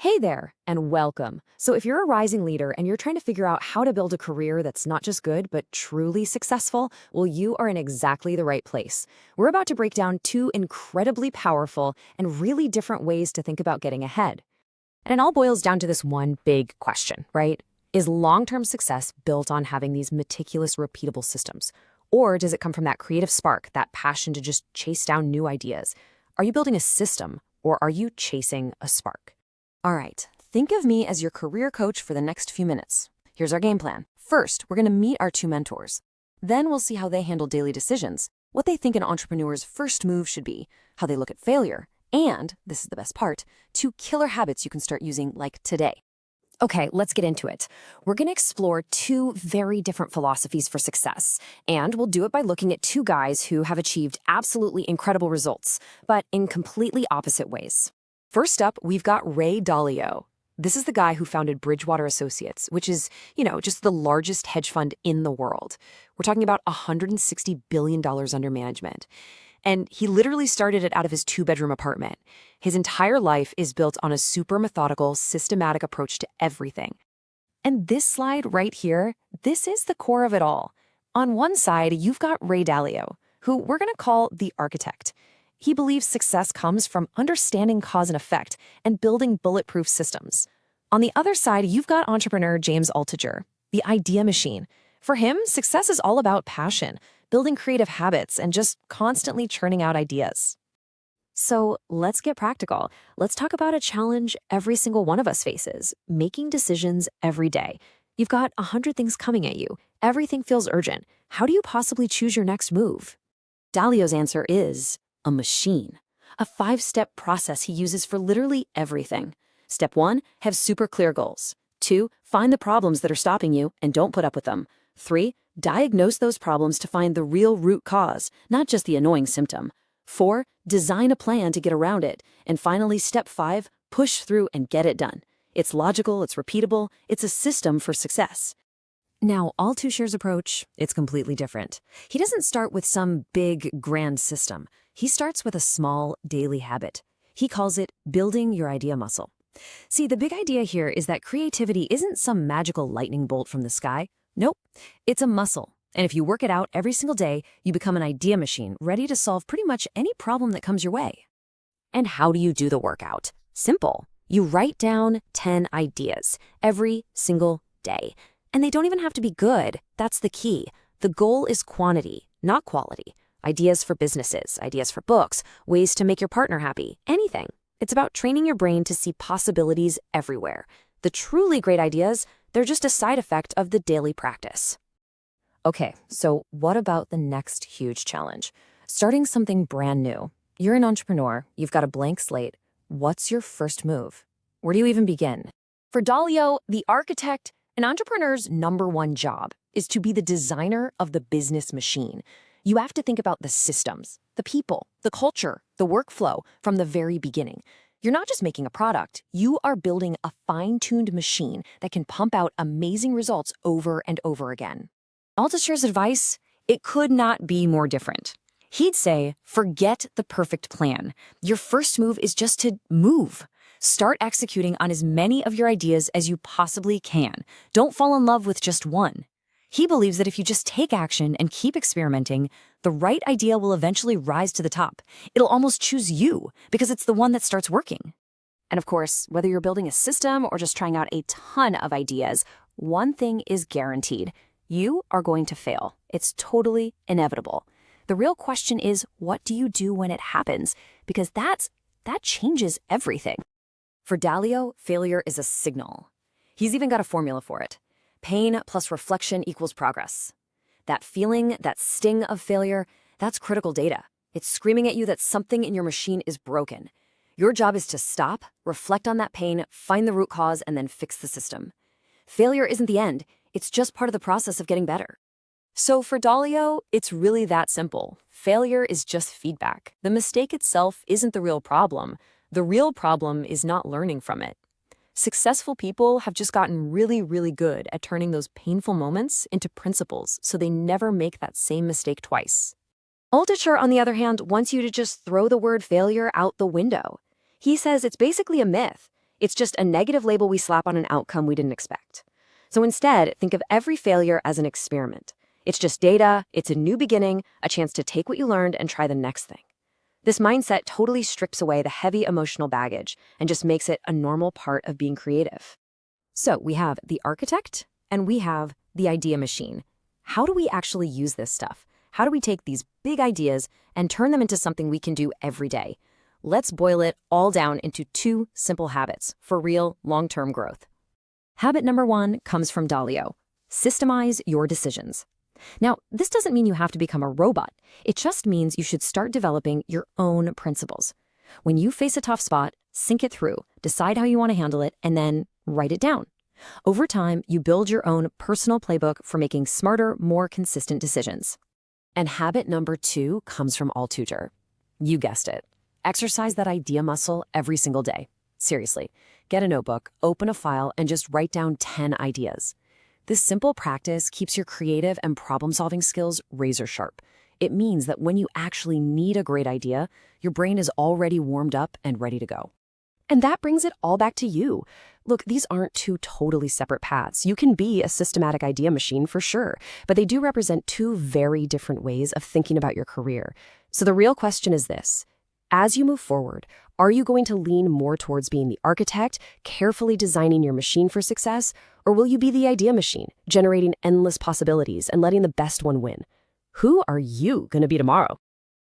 Hey there, and welcome. So, if you're a rising leader and you're trying to figure out how to build a career that's not just good, but truly successful, well, you are in exactly the right place. We're about to break down two incredibly powerful and really different ways to think about getting ahead. And it all boils down to this one big question, right? Is long-term success built on having these meticulous, repeatable systems? Or does it come from that creative spark, that passion to just chase down new ideas? Are you building a system, or are you chasing a spark? All right, think of me as your career coach for the next few minutes. Here's our game plan. First, we're going to meet our two mentors. Then we'll see how they handle daily decisions, what they think an entrepreneur's first move should be, how they look at failure, and, this is the best part, two killer habits you can start using like today. Okay, let's get into it. We're going to explore two very different philosophies for success, and we'll do it by looking at two guys who have achieved absolutely incredible results, but in completely opposite ways. First up, we've got Ray Dalio. This is the guy who founded Bridgewater Associates, which is, just the largest hedge fund in the world. We're talking about $160 billion under management. And he literally started it out of his two-bedroom apartment. His entire life is built on a super methodical, systematic approach to everything. And this slide right here, this is the core of it all. On one side, you've got Ray Dalio, who we're going to call the architect. He believes success comes from understanding cause and effect and building bulletproof systems. On the other side, you've got entrepreneur James Altucher, the idea machine. For him, success is all about passion, building creative habits, and just constantly churning out ideas. So let's get practical. Let's talk about a challenge every single one of us faces, making decisions every day. You've got 100 things coming at you. Everything feels urgent. How do you possibly choose your next move? Dalio's answer is a machine, a 5-step process he uses for literally everything. Step 1, have super clear goals. 2, find the problems that are stopping you and don't put up with them. 3, diagnose those problems to find the real root cause, not just the annoying symptom. 4, design a plan to get around it. And finally, step 5, push through and get it done. It's logical, it's repeatable, it's a system for success. Now, Altucher's approach, it's completely different. He doesn't start with some big, grand system. He starts with a small, daily habit. He calls it building your idea muscle. See, the big idea here is that creativity isn't some magical lightning bolt from the sky. Nope, it's a muscle. And if you work it out every single day, you become an idea machine ready to solve pretty much any problem that comes your way. And how do you do the workout? Simple. You write down 10 ideas every single day. And they don't even have to be good. That's the key. The goal is quantity, not quality. Ideas for businesses, ideas for books, ways to make your partner happy, anything. It's about training your brain to see possibilities everywhere. The truly great ideas, they're just a side effect of the daily practice. Okay, so what about the next huge challenge? Starting something brand new. You're an entrepreneur, you've got a blank slate. What's your first move? Where do you even begin? For Dalio, the architect, an entrepreneur's number one job is to be the designer of the business machine. You have to think about the systems, the people, the culture, the workflow from the very beginning. You're not just making a product, you are building a fine-tuned machine that can pump out amazing results over and over again. Altucher's advice, it could not be more different. He'd say, forget the perfect plan. Your first move is just to move. Start executing on as many of your ideas as you possibly can. Don't fall in love with just one. He believes that if you just take action and keep experimenting, the right idea will eventually rise to the top. It'll almost choose you because it's the one that starts working. And of course, whether you're building a system or just trying out a ton of ideas, one thing is guaranteed. You are going to fail. It's totally inevitable. The real question is, what do you do when it happens? Because that changes everything. For Dalio, failure is a signal. He's even got a formula for it. Pain plus reflection equals progress. That feeling, that sting of failure, that's critical data. It's screaming at you that something in your machine is broken. Your job is to stop, reflect on that pain, find the root cause, and then fix the system. Failure isn't the end. It's just part of the process of getting better. So for Dalio, it's really that simple. Failure is just feedback. The mistake itself isn't the real problem. The real problem is not learning from it. Successful people have just gotten really, really good at turning those painful moments into principles so they never make that same mistake twice. Altucher, on the other hand, wants you to just throw the word failure out the window. He says it's basically a myth. It's just a negative label we slap on an outcome we didn't expect. So instead, think of every failure as an experiment. It's just data, it's a new beginning, a chance to take what you learned and try the next thing. This mindset totally strips away the heavy emotional baggage and just makes it a normal part of being creative. So we have the architect and we have the idea machine. How do we actually use this stuff? How do we take these big ideas and turn them into something we can do every day? Let's boil it all down into 2 simple habits for real long-term growth. Habit number 1 comes from Dalio. Systemize your decisions. Now, this doesn't mean you have to become a robot. It just means you should start developing your own principles. When you face a tough spot, think it through, decide how you want to handle it, and then write it down. Over time, you build your own personal playbook for making smarter, more consistent decisions. And habit number 2 comes from All Tutor. You guessed it. Exercise that idea muscle every single day. Seriously, get a notebook, open a file, and just write down 10 ideas. This simple practice keeps your creative and problem-solving skills razor sharp. It means that when you actually need a great idea, your brain is already warmed up and ready to go. And that brings it all back to you. Look, these aren't 2 totally separate paths. You can be a systematic idea machine for sure, but they do represent 2 very different ways of thinking about your career. So the real question is this. As you move forward, are you going to lean more towards being the architect, carefully designing your machine for success, or will you be the idea machine, generating endless possibilities and letting the best one win? Who are you going to be tomorrow?